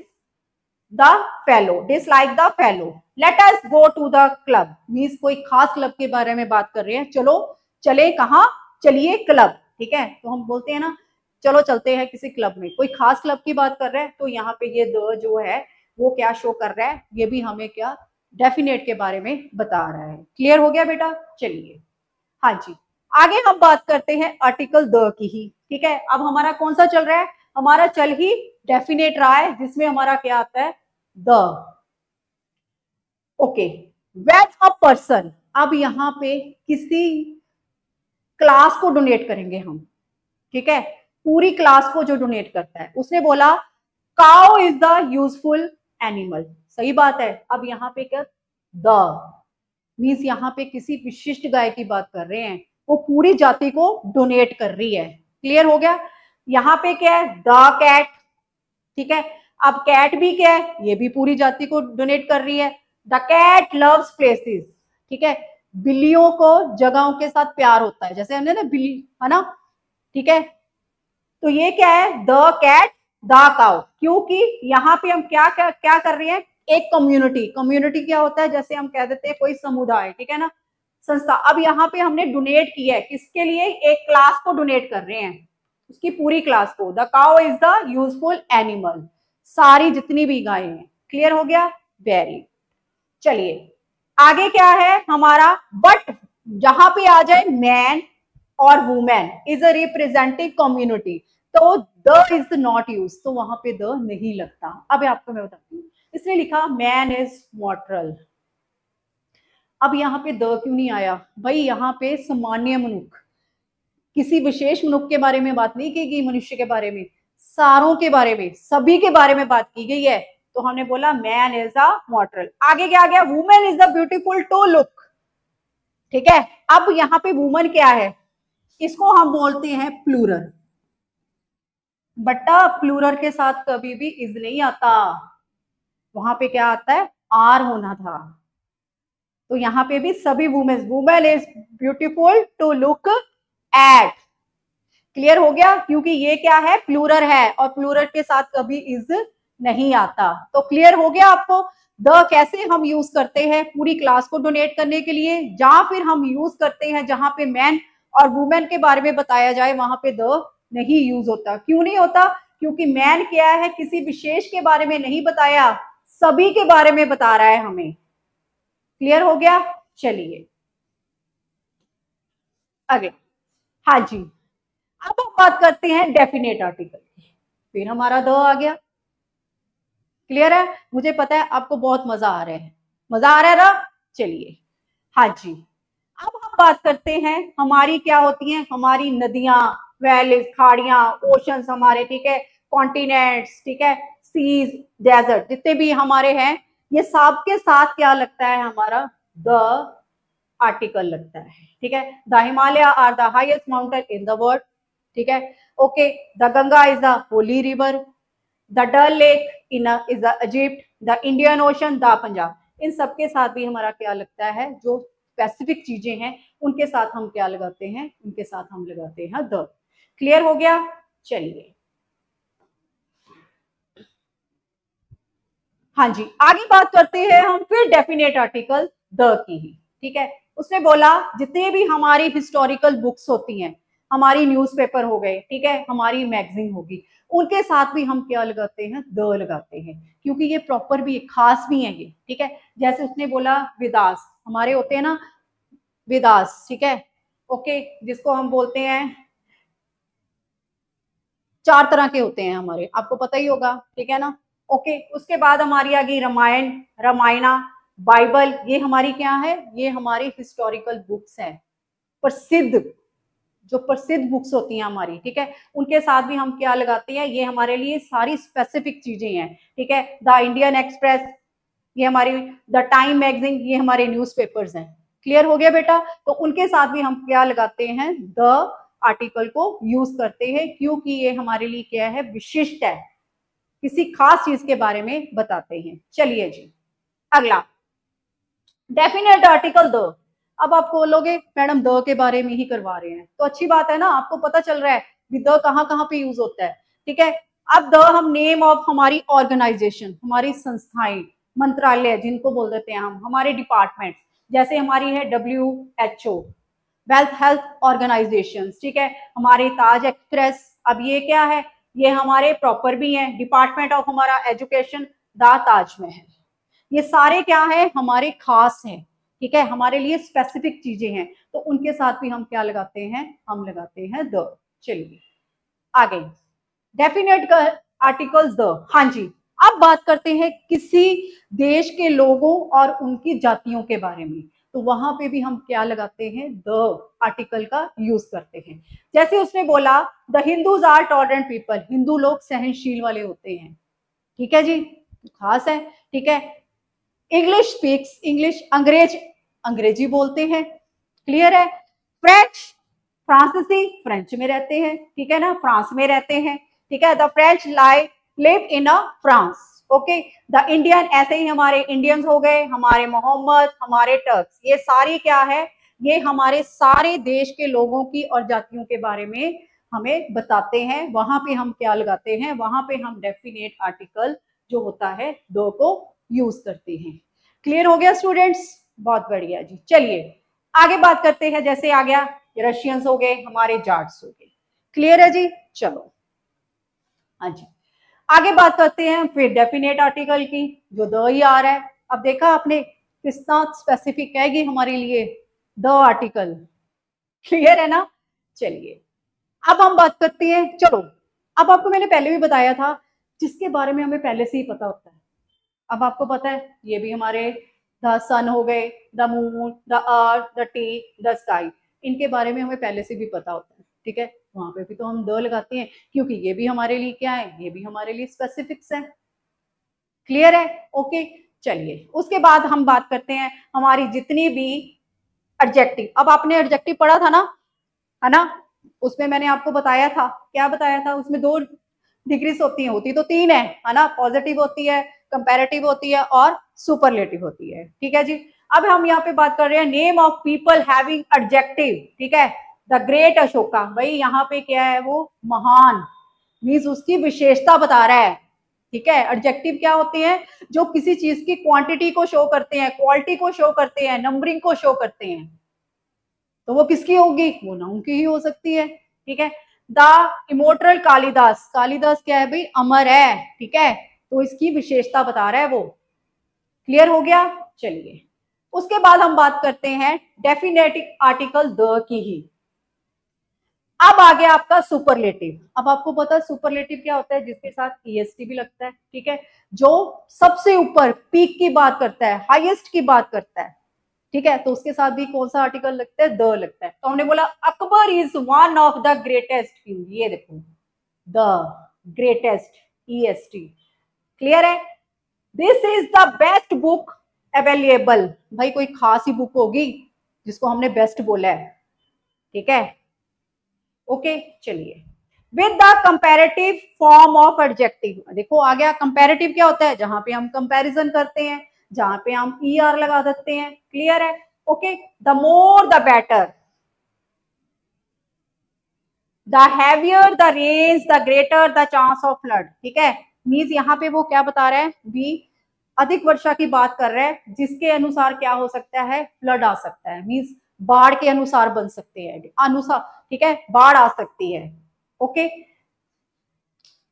the fellow, dislike the fellow. Let us go to the club, means कोई खास क्लब के बारे में बात कर रहे हैं, चलो चले कहाँ, चलिए क्लब, ठीक है। तो हम बोलते हैं ना चलो चलते हैं किसी क्लब में, कोई खास क्लब की बात कर रहे हैं, तो यहाँ पे ये द जो है वो क्या शो कर रहा है, ये भी हमें क्या डेफिनेट के बारे में बता रहा है। क्लियर हो गया बेटा, चलिए हाँ जी। आगे हम बात करते हैं आर्टिकल द की ही, ठीक है। अब हमारा कौन सा चल रहा है, हमारा चल ही डेफिनेट रहा है, जिसमें हमारा क्या आता है, the, okay. When a person, अब यहाँ पे किसी क्लास को डोनेट करेंगे हम, ठीक है, पूरी क्लास को जो डोनेट करता है। उसने बोला cow is the useful animal, सही बात है। अब यहाँ पे क्या, द मीन्स यहाँ पे किसी विशिष्ट गाय की बात कर रहे हैं, वो पूरी जाति को डोनेट कर रही है। क्लियर हो गया। यहाँ पे क्या है, द कैट, ठीक है। अब कैट भी क्या है, ये भी पूरी जाति को डोनेट कर रही है। द कैट लव्स प्लेसेस, ठीक है, बिल्लियों को जगहों के साथ प्यार होता है, जैसे हमने ना बिल्ली, है ना, ठीक है। तो ये क्या है, द कैट द काउ, क्योंकि यहाँ पे हम क्या क्या क्या कर रहे हैं, एक कम्युनिटी, कम्युनिटी क्या होता है, जैसे हम कह देते हैं कोई समुदाय, ठीक है ना, संस्था। अब यहाँ पे हमने डोनेट किया है, किसके लिए, एक क्लास को डोनेट कर रहे हैं, उसकी पूरी क्लास को। The cow is the useful animal, सारी जितनी भी गायें हैं। क्लियर हो गया, वेरी। चलिए आगे क्या है हमारा, बट जहां पे आ जाए मैन और women is a representative community, तो द इज नॉट यूज, तो वहां पे द नहीं लगता। अब आपको मैं बताती हूँ, इसने लिखा मैन इज मॉर्टल। अब यहाँ पे द क्यों नहीं आया भाई, यहाँ पे सामान्य मनुष्य, किसी विशेष मनुष्य के बारे में बात नहीं की गई, मनुष्य के बारे में, सारों के बारे में, सभी के बारे में बात की गई है। तो हमने बोला मैन इज अ मॉर्टल। आगे क्या आ गया, women is the beautiful to look, ठीक है। अब यहाँ पे वुमन क्या है, इसको हम बोलते हैं प्लूरल, बटा प्लूरल के साथ कभी भी इज नहीं आता, वहां पे क्या आता है, आर होना था। तो यहाँ पे भी सभी women, women is beautiful to look at. Clear हो गया, क्योंकि ये क्या है, प्लूरल है, और प्लूरल के साथ कभी इज नहीं आता। तो क्लियर हो गया आपको, द कैसे हम यूज करते हैं पूरी क्लास को डोनेट करने के लिए, या फिर हम यूज करते हैं जहां पे मैन और वुमेन के बारे में बताया जाए, वहां पे द नहीं यूज होता। क्यों नहीं होता, क्योंकि मैन क्या है, किसी विशेष के बारे में नहीं बताया, सभी के बारे में बता रहा है हमें। क्लियर हो गया, चलिए अगला, हाँ जी। अब हम बात करते हैं डेफिनेट आर्टिकल की, फिर हमारा द आ गया। क्लियर है, मुझे पता है आपको बहुत मजा आ रहा है, मजा आ रहा है ना, चलिए हाँ जी। अब हम बात करते हैं हमारी क्या होती हैं, हमारी नदियां, वैलीज, खाड़ियां, ओशंस हमारे, ठीक है, कॉन्टिनेंट्स, ठीक है, सीज, डेजर्ट, जितने भी हमारे हैं, ये सब के साथ क्या लगता है हमारा, द आर्टिकल लगता है, ठीक है। The Himalaya are the highest mountain in the world, ठीक है, okay. The Ganga is the holy river, the Dal lake in is the Egypt, the Indian ocean, the Punjab. इन सबके साथ भी हमारा क्या लगता है, जो स्पेसिफिक चीजें हैं उनके साथ हम क्या लगाते हैं, उनके साथ हम लगाते हैं द। क्लियर हो गया, चलिए हाँ जी। आगे बात करते हैं हम फिर डेफिनेट आर्टिकल द की ही, ठीक है। उसने बोला जितने भी हमारी हिस्टोरिकल बुक्स होती हैं, हमारी न्यूज़पेपर हो गए, ठीक है, हमारी मैगजीन होगी, उनके साथ भी हम क्या लगाते हैं, द लगाते हैं, क्योंकि ये प्रॉपर भी है, खास भी है ये, ठीक है। जैसे उसने बोला विदास, हमारे होते हैं ना विदास, ठीक है, ओके, जिसको हम बोलते हैं 4 तरह के होते हैं हमारे, आपको पता ही होगा, ठीक है ना। ओके, उसके बाद हमारी आ गई रामायण, रामायणा, बाइबल, ये हमारी क्या है, ये हमारी हिस्टोरिकल बुक्स है, प्रसिद्ध, जो प्रसिद्ध बुक्स होती हैं हमारी, ठीक है, उनके साथ भी हम क्या लगाते हैं, ये हमारे लिए सारी स्पेसिफिक चीजें हैं, ठीक है। द इंडियन एक्सप्रेस, ये हमारी, द टाइम मैगजीन, ये हमारे न्यूज़पेपर्स हैं। क्लियर हो गया बेटा। तो उनके साथ भी हम क्या लगाते हैं, द आर्टिकल को यूज करते हैं, क्योंकि ये हमारे लिए क्या है, विशिष्ट है, किसी खास चीज के बारे में बताते हैं। चलिए जी, अगला डेफिनेट आर्टिकल द। अब आप बोलोगे मैडम द के बारे में ही करवा रहे हैं, तो अच्छी बात है ना, आपको पता चल रहा है कि द कहाँ कहाँ पे यूज होता है, ठीक है। अब द हम नेम ऑफ हमारी ऑर्गेनाइजेशन, हमारी संस्थाएं, मंत्रालय जिनको बोल देते हैं हम, हमारे डिपार्टमेंट, जैसे हमारी है WHO, वेल्थ हेल्थ ऑर्गेनाइजेशन, ठीक है, हमारे ताज एक्सप्रेस, अब ये क्या है, ये हमारे प्रॉपर भी हैं, डिपार्टमेंट ऑफ हमारा एजुकेशन, द ताज में है, ये सारे क्या है, हमारे खास हैं, ठीक है, हमारे लिए स्पेसिफिक चीजें हैं, तो उनके साथ भी हम क्या लगाते हैं, हम लगाते हैं द। चलिए आगे, डेफिनेट आर्टिकल्स द, हाँ जी। अब बात करते हैं किसी देश के लोगों और उनकी जातियों के बारे में, तो वहां पे भी हम क्या लगाते हैं, द आर्टिकल का यूज करते हैं। जैसे उसने बोला the Hindus are tolerant people, Hindu लोग सहनशील वाले होते हैं, ठीक है जी, खास है, ठीक है। इंग्लिश स्पीक्स इंग्लिश, अंग्रेज अंग्रेजी बोलते हैं, क्लियर है। फ्रेंच, फ्रांसीसी फ्रेंच में रहते हैं, ठीक है ना, फ्रांस में रहते हैं, ठीक है। The French live in a France, okay. The Indian, ऐसे ही हमारे इंडियंस हो गए, हमारे मोहम्मद, हमारे टर्क्स, ये सारी क्या है, ये हमारे सारे देश के लोगों की और जातियों के बारे में हमें बताते हैं। वहां पे हम क्या लगाते हैं, वहां पे हम डेफिनेट आर्टिकल जो होता है दो को यूज करते हैं। क्लियर हो गया स्टूडेंट्स, बहुत बढ़िया जी। चलिए आगे बात करते हैं, जैसे आ गया रशियंस हो गए, हमारे जाट्स हो गए, क्लियर है जी। चलो हाँ जी, आगे बात करते हैं फिर डेफिनेट आर्टिकल की, जो द ही आ रहा है। अब देखा आपने कितना स्पेसिफिक है ये हमारे लिए, द आर्टिकल, क्लियर है ना। चलिए अब हम बात करते हैं, चलो अब आपको मैंने पहले भी बताया था, जिसके बारे में हमें पहले से ही पता होता है, अब आपको पता है, ये भी हमारे द सन हो गए, the moon, the earth, the T, the sky, इनके बारे में हमें पहले से भी पता होता है, ठीक है। वहां पे भी तो हम द लगाते हैं, क्योंकि ये भी हमारे लिए क्या है, ये भी हमारे लिए स्पेसिफिक्स है, क्लियर है, ओके। चलिए उसके बाद हम बात करते हैं हमारी जितनी भी एडजेक्टिव। अब आपने एडजेक्टिव पढ़ा था ना, है ना, उसमें मैंने आपको बताया था, क्या बताया था, उसमें 2 डिग्रीज होती हैं, होती तो 3 है ना, पॉजिटिव होती है, कंपैरेटिव होती है और सुपरलेटिव होती है, ठीक है जी। अब हम यहाँ पे बात कर रहे हैं name of people having adjective, ठीक है। द ग्रेट अशोका, भाई यहाँ पे क्या है, वो महान, मीन्स उसकी विशेषता बता रहा है, ठीक है। एडजेक्टिव क्या होते हैं, जो किसी चीज की क्वांटिटी को शो करते हैं, क्वालिटी को शो करते हैं, नंबरिंग को शो करते हैं, तो वो किसकी होगी, वो नाउन की ही हो सकती है, ठीक है। द इमोर्टल कालिदास, कालिदास क्या है भाई, अमर है, ठीक है, तो इसकी विशेषता बता रहा है वो, क्लियर हो गया। चलिए उसके बाद हम बात करते हैं डेफिनेटिव आर्टिकल द की ही। अब आ गया आपका सुपरलेटिव। अब आपको पता है सुपरलेटिव क्या होता है, जिसके साथ EST भी लगता है, ठीक है, जो सबसे ऊपर पीक की बात करता है, हाईएस्ट की बात करता है, ठीक है, तो उसके साथ भी कौन सा आर्टिकल लगता है, द लगता है। तो हमने बोला Akbar is one of the greatest king, ये देखो द ग्रेटेस्ट, EST, क्लियर है। This is the best book available, भाई कोई खास ही बुक होगी जिसको हमने बेस्ट बोला है, ठीक है, ओके। चलिए with the comparative form of adjective, देखो आ गया कंपैरेटिव क्या होता है, जहां पे हम कंपैरिजन करते हैं, जहां पे हम ER लगा सकते हैं, क्लियर है, okay. The more the better, the heavier the rains, the greater the chance of flood, ठीक है। मीन्स यहाँ पे वो क्या बता रहा है भी, अधिक वर्षा की बात कर रहा है, जिसके अनुसार क्या हो सकता है, फ्लड आ सकता है, मीन्स बाढ़ के अनुसार बन सकते हैं, अनुसार, ठीक है, बाढ़ आ सकती है। Okay,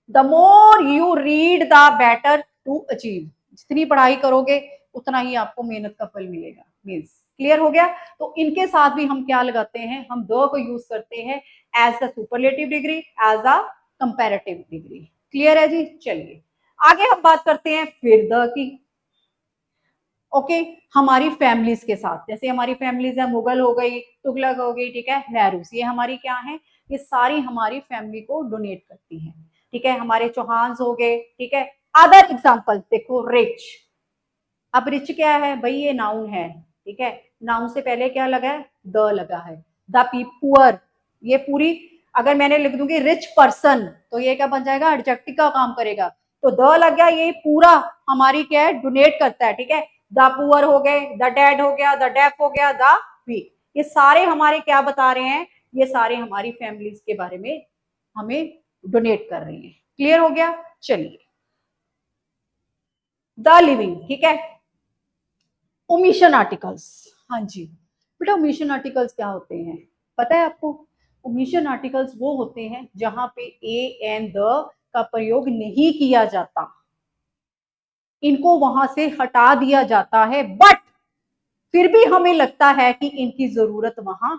the more you read the better to achieve, जितनी पढ़ाई करोगे उतना ही आपको मेहनत का फल मिलेगा। मीन्स क्लियर हो गया। तो इनके साथ भी हम क्या लगाते हैं, हम द को यूज करते हैं as the superlative degree, as a comparative degree. Clear है जी। चलिए आगे हम बात करते हैं फिर द की। ओके, हमारी फैमिलीज के साथ, जैसे हमारी फैमिलीज है, मुगल हो गई, तुगलक हो गई, ठीक है, नेहरूस, ये हमारी क्या है, ये सारी हमारी फैमिली को डोनेट करती हैं। ठीक है, हमारे चौहान हो गए। ठीक है, अदर एग्जाम्पल देखो, रिच। अब रिच क्या है भाई, ये नाउन है। ठीक है, नाउन से पहले क्या लगा है, द लगा है। द पुअर, ये पूरी, अगर मैंने लिख दूंगी रिच पर्सन तो ये क्या बन जाएगा, एडजेक्टिव का काम करेगा। तो द लग गया, ये पूरा हमारी क्या है, डोनेट करता है। ठीक है, द पुअर हो गए, द डेड हो गया, द डेफ हो गया, द वीक, ये सारे हमारे क्या बता रहे हैं, ये सारे हमारी फैमिलीज के बारे में हमें डोनेट कर रही हैं। क्लियर हो गया। चलिए, द लिविंग, ठीक है, ओमिशन आर्टिकल्स। हाँ जी बेटा, ओमिशन आर्टिकल्स क्या होते हैं पता है आपको? ओमिशन आर्टिकल्स वो होते हैं जहां पे ए एंड द का प्रयोग नहीं किया जाता, इनको वहां से हटा दिया जाता है, बट फिर भी हमें लगता है कि इनकी जरूरत वहां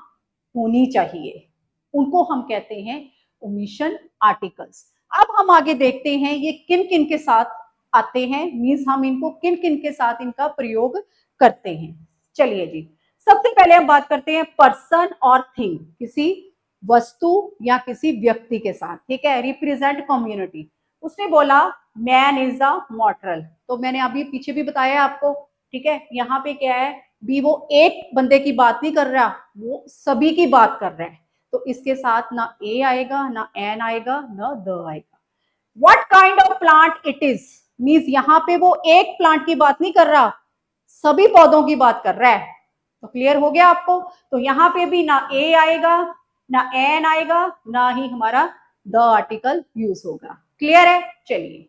होनी चाहिए, उनको हम कहते हैं ओमिशन आर्टिकल्स। अब हम आगे देखते हैं ये किन किन के साथ आते हैं, मीन्स हम इनको किन किन के साथ इनका प्रयोग करते हैं। चलिए जी, सबसे पहले हम बात करते हैं पर्सन और थिंग, किसी वस्तु या किसी व्यक्ति के साथ। ठीक है, रिप्रेजेंट कम्युनिटी। उसने बोला मैन इज अ मॉर्टल, तो मैंने अभी पीछे भी बताया आपको। ठीक है, यहाँ पे क्या है, भी वो एक बंदे की बात नहीं कर रहा, वो सभी की बात कर रहा है। तो इसके साथ ना ए आएगा, ना एन आएगा, ना द आएगा। What kind of plant it is, means यहाँ पे वो एक प्लांट की बात नहीं कर रहा, सभी पौधों की बात कर रहा है। तो क्लियर हो गया आपको? तो यहाँ पे भी ना ए आएगा, ना एन आएगा, ना ही हमारा द आर्टिकल यूज होगा। क्लियर है। चलिए,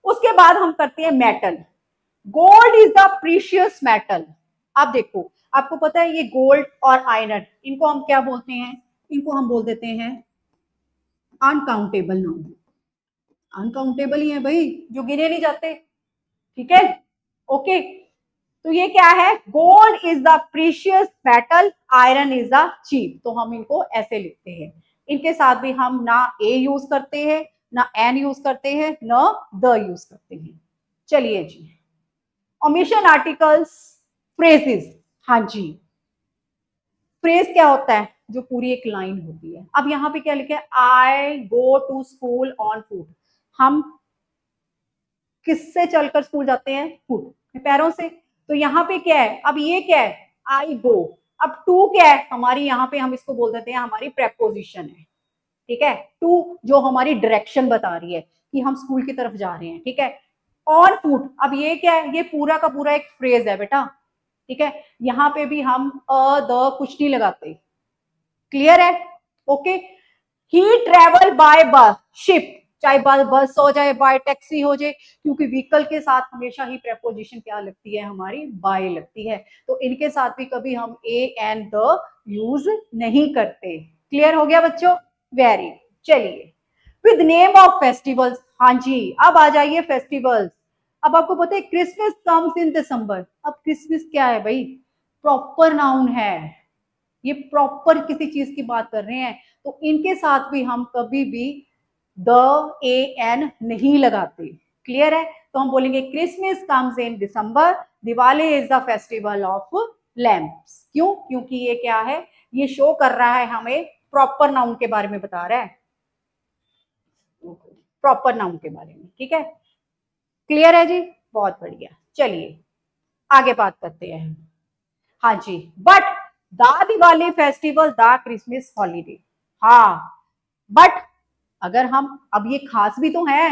उसके बाद हम करते हैं metal. Gold is the precious metal. आप देखो, आपको पता है ये गोल्ड और आयरन, इनको हम क्या बोलते हैं, इनको हम बोल देते हैं अनकाउंटेबल नाउन। अनकाउंटेबल ही है भाई, जो गिने नहीं जाते। ठीक है, ओके। तो ये क्या है, gold is the precious metal, iron is the cheap. तो हम इनको ऐसे लिखते हैं। इनके साथ भी हम ना ए यूज करते हैं, ना एन यूज करते हैं, ना द यूज करते हैं। चलिए जी, ओमिशन आर्टिकल्स, फ्रेजेस। हाँ जी, फ्रेज क्या होता है, जो पूरी एक लाइन होती है। अब यहाँ पे क्या लिखा है, I go to school on foot. हम किससे चलकर स्कूल जाते हैं, फुट, पैरों से। तो यहाँ पे क्या है, अब ये क्या है, आई गो। अब टू क्या है हमारी, यहाँ पे हम इसको बोल देते हैं हमारी प्रेपोजिशन है। ठीक है, टू जो हमारी डायरेक्शन बता रही है कि हम स्कूल की तरफ जा रहे हैं। ठीक है, ऑन फुट, अब ये क्या है, ये पूरा का पूरा एक फ्रेज है बेटा। ठीक है, यहाँ पे भी हम द कुछ नहीं लगाते। क्लियर है। ओके, ही ट्रेवल बाय बस, शिप, चाहे बस हो जाए, बाय टैक्सी हो जाए, क्योंकि व्हीकल के साथ हमेशा ही प्रेपोजिशन क्या लगती है हमारी, बाय लगती है। तो इनके साथ भी कभी हम ए एंड द यूज नहीं करते। क्लियर हो गया बच्चों, वेरी। चलिए, विद नेम ऑफ फेस्टिवल्स। हाँ जी, अब आ जाइए फेस्टिवल्स। अब आपको पता है क्रिसमस कम्स इन दिसंबर। अब क्रिसमस क्या है भाई, प्रॉपर नाउन है, ये प्रॉपर किसी चीज की बात कर रहे हैं। तो इनके साथ भी हम कभी भी द ए एन नहीं लगाते। क्लियर है। तो हम बोलेंगे Christmas comes in December, Diwali is the festival of lamps. क्यों? क्योंकि ये क्या है, ये शो कर रहा है हमें, प्रॉपर नाउन के बारे में बता रहा है, प्रॉपर नाउन के बारे में। ठीक है, क्लियर है जी, बहुत बढ़िया। चलिए आगे बात करते हैं। हाँ जी, but the Diwali festival, the Christmas holiday. हाँ, बट अगर हम, अब ये खास भी तो है,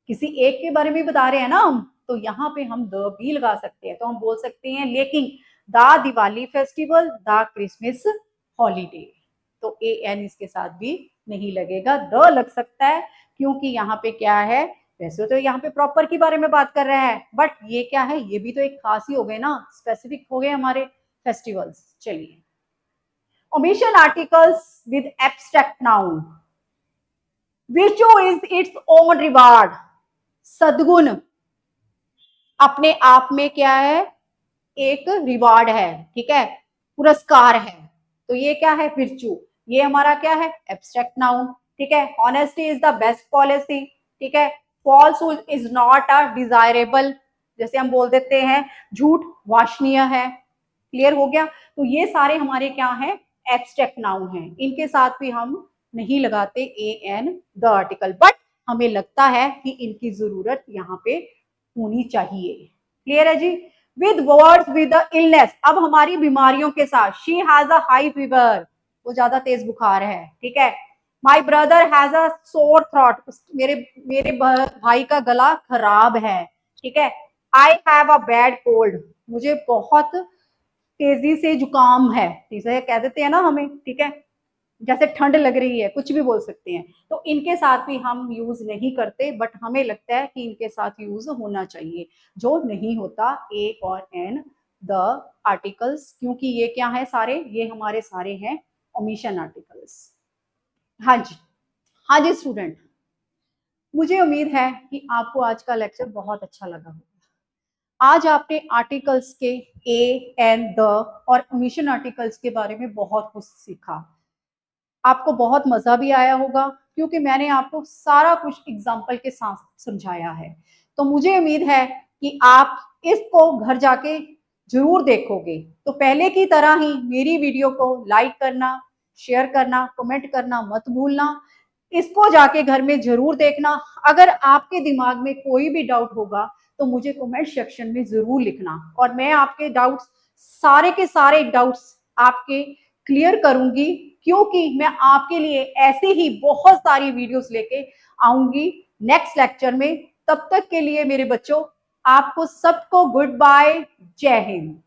किसी एक के बारे में बता रहे हैं ना हम, तो यहाँ पे हम द भी लगा सकते हैं। तो हम बोल सकते हैं लेकिन the Diwali festival, the Christmas holiday. तो ए एन इसके साथ भी नहीं लगेगा, द लग सकता है, क्योंकि यहाँ पे क्या है, वैसे तो यहाँ पे प्रॉपर के बारे में बात कर रहे हैं, बट ये क्या है, ये भी तो एक खास ही हो गए ना, स्पेसिफिक हो गए हमारे फेस्टिवल्स। चलिए, omission articles with abstract noun, virtue is its own reward, सद्गुण अपने आप में क्या है, एक रिवार्ड है, ठीक है, पुरस्कार है। तो ये क्या है, विर्चू, ये हमारा क्या है, एब्स्ट्रैक्ट नाउन, ठीक है। Honesty is the best policy, ठीक है। Falsehood is not a desirable, जैसे हम बोल देते हैं झूठ वांछनीय है। क्लियर हो गया। तो ये सारे हमारे क्या है, एब्स्ट्रैक्ट नाउन है, इनके साथ भी हम नहीं लगाते A N the article, but हमें लगता है कि इनकी जरूरत यहाँ पे होनी चाहिए। क्लियर है जी। विद वर्ड्स विद इलनेस, अब हमारी बीमारियों के साथ, she has a high fever, वो ज्यादा तेज बुखार है, ठीक है। My brother has a sore throat, मेरे भाई का गला खराब है, ठीक है। I have a bad cold, मुझे बहुत तेजी से जुकाम है, जैसे कह देते हैं ना हमें, ठीक है, जैसे ठंड लग रही है, कुछ भी बोल सकते हैं। तो इनके साथ भी हम यूज नहीं करते, बट हमें लगता है कि इनके साथ यूज होना चाहिए, जो नहीं होता ए और एन द आर्टिकल्स, क्योंकि ये क्या है, सारे ये हमारे सारे हैं ओमिशन आर्टिकल्स। हाँ जी, हाँ जी स्टूडेंट, मुझे उम्मीद है कि आपको आज का लेक्चर बहुत अच्छा लगा होगा। आज आपने आर्टिकल्स के ए एन द और ओमिशन आर्टिकल्स के बारे में बहुत कुछ सीखा। आपको बहुत मजा भी आया होगा, क्योंकि मैंने आपको सारा कुछ एग्जाम्पल के साथ समझाया है। तो मुझे उम्मीद है कि आप इसको घर जाके जरूर देखोगे। तो पहले की तरह ही मेरी वीडियो को लाइक करना, शेयर करना, कमेंट करना मत भूलना। इसको जाके घर में जरूर देखना। अगर आपके दिमाग में कोई भी डाउट होगा तो मुझे कमेंट सेक्शन में जरूर लिखना, और मैं आपके डाउट्स, सारे के सारे डाउट्स आपके क्लियर करूंगी, क्योंकि मैं आपके लिए ऐसे ही बहुत सारी वीडियोस लेके आऊंगी नेक्स्ट लेक्चर में। तब तक के लिए मेरे बच्चों, आपको सबको गुड बाय, जय हिंद।